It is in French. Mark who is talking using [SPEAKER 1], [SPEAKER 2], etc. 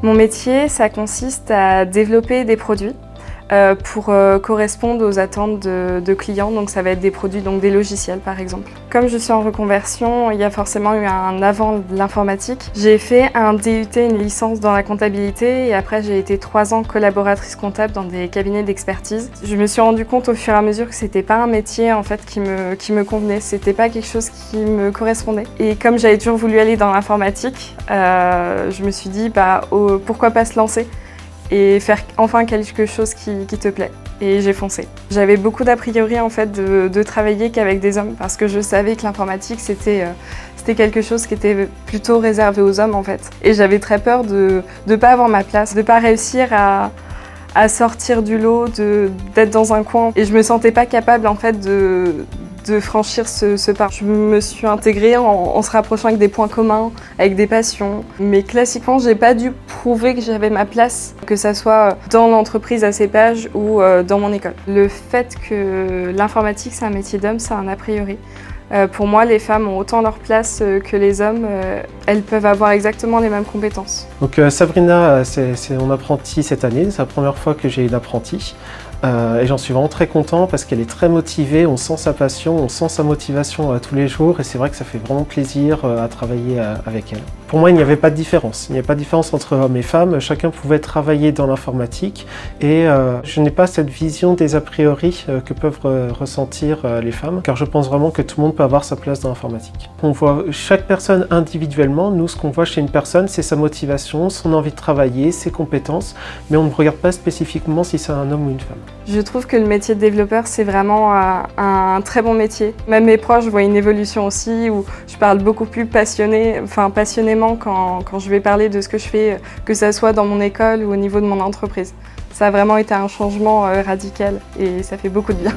[SPEAKER 1] Mon métier, ça consiste à développer des produits pour correspondre aux attentes de clients, donc ça va être des produits, donc des logiciels par exemple. Comme je suis en reconversion, il y a forcément eu un avant de l'informatique. J'ai fait un DUT, une licence dans la comptabilité et après j'ai été 3 ans collaboratrice comptable dans des cabinets d'expertise. Je me suis rendu compte au fur et à mesure que c'était pas un métier en fait qui me convenait, c'était pas quelque chose qui me correspondait. Et comme j'avais toujours voulu aller dans l'informatique, je me suis dit pourquoi pas se lancer et faire enfin quelque chose qui te plaît. Et j'ai foncé. J'avais beaucoup d'a priori en fait de travailler qu'avec des hommes parce que je savais que l'informatique c'était quelque chose qui était plutôt réservé aux hommes en fait. Et j'avais très peur de ne pas avoir ma place, de ne pas réussir à sortir du lot, d'être dans un coin. Et je me sentais pas capable en fait de franchir ce pas. Je me suis intégrée en se rapprochant avec des points communs, avec des passions. Mais classiquement, j'ai pas dû prouver que j'avais ma place, que ça soit dans l'entreprise à Cépage ou dans mon école. Le fait que l'informatique, c'est un métier d'homme, c'est un a priori. Pour moi, les femmes ont autant leur place que les hommes. Elles peuvent avoir exactement les mêmes compétences.
[SPEAKER 2] Donc Sabrina, c'est mon apprentie cette année. C'est la première fois que j'ai une apprentie. Et j'en suis vraiment très content parce qu'elle est très motivée, on sent sa passion, on sent sa motivation tous les jours et c'est vrai que ça fait vraiment plaisir à travailler avec elle. Pour moi, il n'y avait pas de différence. Il n'y avait pas de différence entre hommes et femmes. Chacun pouvait travailler dans l'informatique et je n'ai pas cette vision des a priori que peuvent ressentir les femmes car je pense vraiment que tout le monde peut avoir sa place dans l'informatique. On voit chaque personne individuellement. Nous, ce qu'on voit chez une personne, c'est sa motivation, son envie de travailler, ses compétences, mais on ne regarde pas spécifiquement si c'est un homme ou une femme.
[SPEAKER 1] Je trouve que le métier de développeur, c'est vraiment un très bon métier. Même mes proches voient une évolution aussi, où je parle beaucoup plus passionnément quand je vais parler de ce que je fais, que ça soit dans mon école ou au niveau de mon entreprise. Ça a vraiment été un changement radical et ça fait beaucoup de bien.